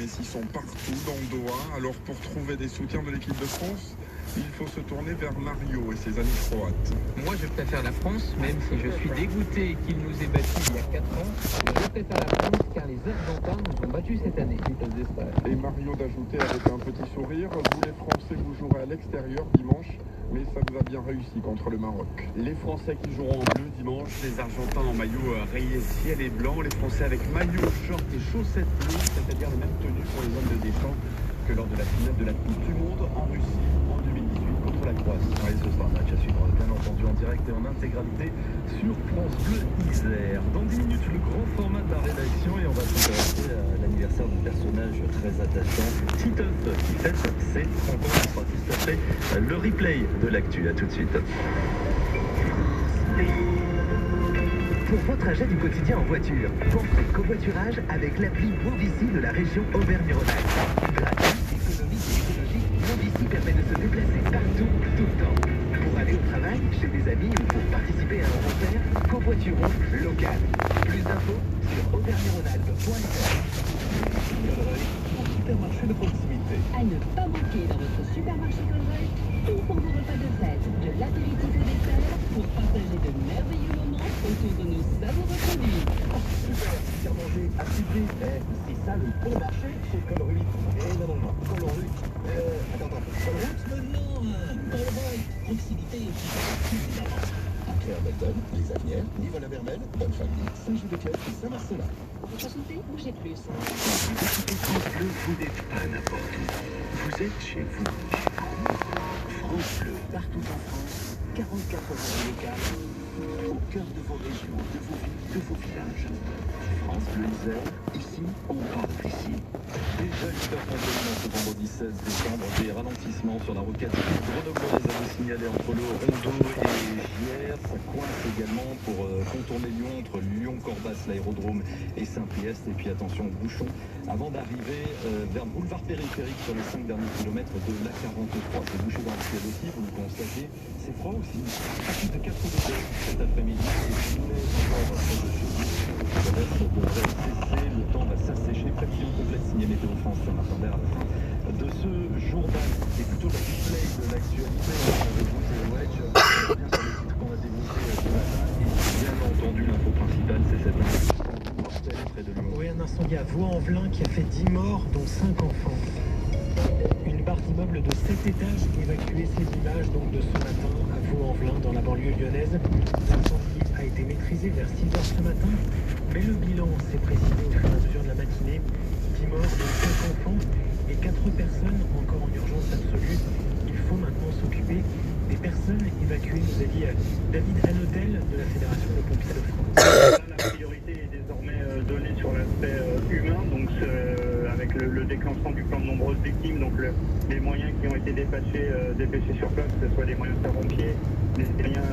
Messi sont partout dans le Doha. Alors pour trouver des soutiens de l'équipe de France, il faut se tourner vers Mario et ses amis croates. Moi, je préfère la France, même si je suis dégoûté qu'il nous ait battus il y a 4 ans. Je préfère la France car les Argentins nous ont battus cette année. Et Mario d'ajouter avec un petit sourire, vous les Français vous jouerez à l'extérieur dimanche, mais ça vous a bien réussi contre le Maroc. Les Français qui joueront en bleu dimanche, les Argentins en maillot rayé ciel et blanc, les Français avec maillot, short et chaussettes bleues, c'est-à-dire la même tenue pour les hommes de Deschamps que lors de la finale de la Coupe du Monde en Russie en 2018 contre la Croatie. Oui, ce sera un match à suivre, bien entendu, en direct et en intégralité sur France Bleu Isère. Dans 10 minutes, le grand format de la rédaction et on va s'intéresser à l'anniversaire d'un personnage très attachant, Titeuf, qui fête ses 30 ans. Ce sera juste après le replay de l'actu. À tout de suite. Pour vos trajets du quotidien en voiture, pensez covoiturage avec l'appli Movici de la région Auvergne-Rhône-Alpes. Gratuit, économique et écologique, Movici permet de se déplacer partout, tout le temps. Pour aller au travail, chez des amis ou pour participer à un concert, covoiturons local. Plus d'infos sur auvergne-rhône-alpes.fr. Mon supermarché de proximité. À ne pas manquer dans votre supermarché Colruyt, tout pour vos repas de fête, de l'apéritif au dessert, pour partager de merveilleux moments autour de nos savoureux produits. Super, faire manger à citer. C'est ça le bon marché chez Colruyt. Non, Colruyt. Attends. Colruyt? Non, Colruyt, proximité, évidemment. Claire Belton, les Avenières, Nivelles-la-Vermelle, Bonne Famille, Saint-Gilles-de-Queuf et Saint-Marcelin. Pour votre santé, bougez plus. Vous écoutez France Bleu, vous n'êtes pas n'importe où. Vous êtes chez vous. France Bleu, partout en France, 44 heures locales, au cœur de vos régions, de vos villes, de vos villages. France Bleu Isère, ici, on parle d'ici. Déjà 8h31 ce vendredi 16 décembre, des ralentissements sur la rocade grenobloise à vous signaler entre le Rondeau et Giers. Ça coince également pour contourner Lyon entre Lyon-Corbas, l'aérodrome et Saint-Priest. Et puis attention aux bouchons avant d'arriver vers le boulevard périphérique sur les 5 derniers kilomètres de l'A43. C'est bouché dans le ciel aussi, vous le constatez. C'est froid aussi, à plus de 4 degrés cet après-midi. Et si vous voulez encore près de chez vous, ça devrait cesser, le temps va s'assécher. Prévision complète signée Météo France Saint-Martin-Vert à la fin de ce journal. C'est plutôt le replay de l'actualité avec vous, c'est Wedge. On revient sur les titres qu'on a développés ce matin. Et bien entendu, l'info principale, c'est cette incendie mortel près de Lyon. Oui, un incendie à Vaux-en-Velin qui a fait 10 morts, dont 5 enfants. Une barre d'immeuble de 7 étages évacuée, ces images donc de ce matin à Vaux-en-Velin dans la banlieue lyonnaise. L'incendie a été maîtrisé vers 6 heures ce matin, mais le bilan s'est précisé au fur et à mesure de la matinée. 10 morts, dont 5 enfants et 4 personnes encore en urgence absolue. Il faut maintenant s'occuper des personnes évacuées, nous a dit David Hanotel de la Fédération de pompiers de France. La priorité est désormais donnée sur l'aspect humain, donc avec le déclenchement du plan de nombreuses victimes, donc les moyens qui ont été dépêchés sur place, que ce soit des moyens de pompiers, des moyens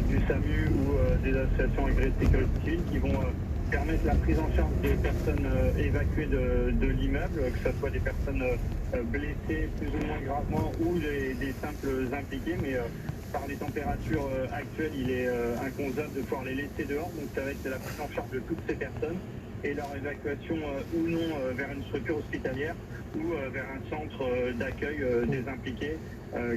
du SAMU ou des associations agréées de sécurité civile qui vont permettre la prise en charge des personnes évacuées de l'immeuble, que ce soit des personnes blessées plus ou moins gravement ou des simples impliqués, mais par les températures actuelles, il est inconcevable de pouvoir les laisser dehors, donc ça va être la prise en charge de toutes ces personnes et leur évacuation ou non vers une structure hospitalière ou vers un centre d'accueil des impliqués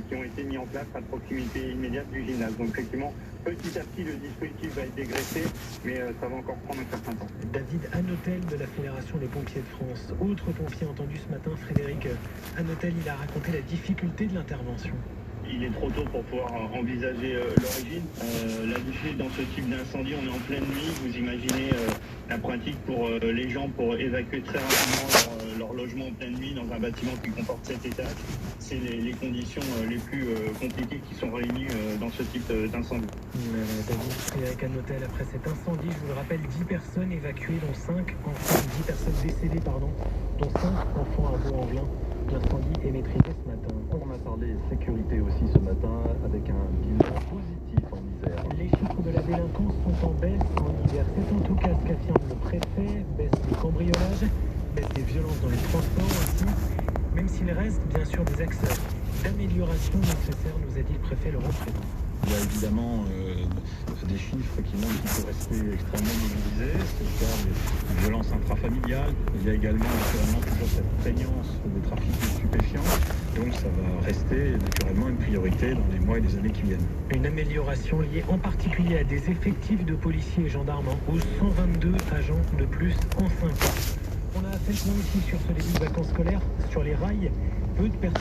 qui ont été mis en place à proximité immédiate du gymnase. Donc effectivement, petit à petit, le dispositif va être dégraissé, mais ça va encore prendre un certain temps. David Hanotel de la Fédération des pompiers de France. Autre pompier entendu ce matin, Frédéric Hanotel, il a raconté la difficulté de l'intervention. Il est trop tôt pour pouvoir envisager l'origine. La difficulté dans ce type d'incendie, on est en pleine nuit. Vous imaginez la pratique pour les gens pour évacuer très rapidement leur logement en pleine nuit dans un bâtiment qui comporte 7 étages. C'est les conditions les plus compliquées qui sont réunies dans ce type d'incendie. David Frédéric Hanotel, après cet incendie, je vous le rappelle, 10 personnes évacuées, dont 5 enfants, 10 personnes décédées, dont 5 enfants à Vaux-en-Velin. L'incendie est maîtrisé ce matin. On a parlé sécurité aussi ce matin avec un bilan positif en Isère. Les chiffres de la délinquance sont en baisse en Isère. C'est en tout cas ce qu'affirme le préfet. Baisse des cambriolages, baisse des violences dans les transports aussi. Même s'il reste bien sûr des axes d'amélioration nécessaires, nous a dit le préfet Laurent Prévost. Il y a évidemment des chiffres qui montrent qu'il faut rester extrêmement mobilisé. C'est le cas des violences intrafamiliales. Il y a également naturellement toujours cette prégnance des trafics de stupéfiants. Donc ça va rester naturellement une priorité dans les mois et les années qui viennent. Une amélioration liée en particulier à des effectifs de policiers et gendarmes en hausse, 122 agents de plus en 5 ans. On a fait le point ici sur ce début de vacances scolaires, sur les rails. Peu de personnes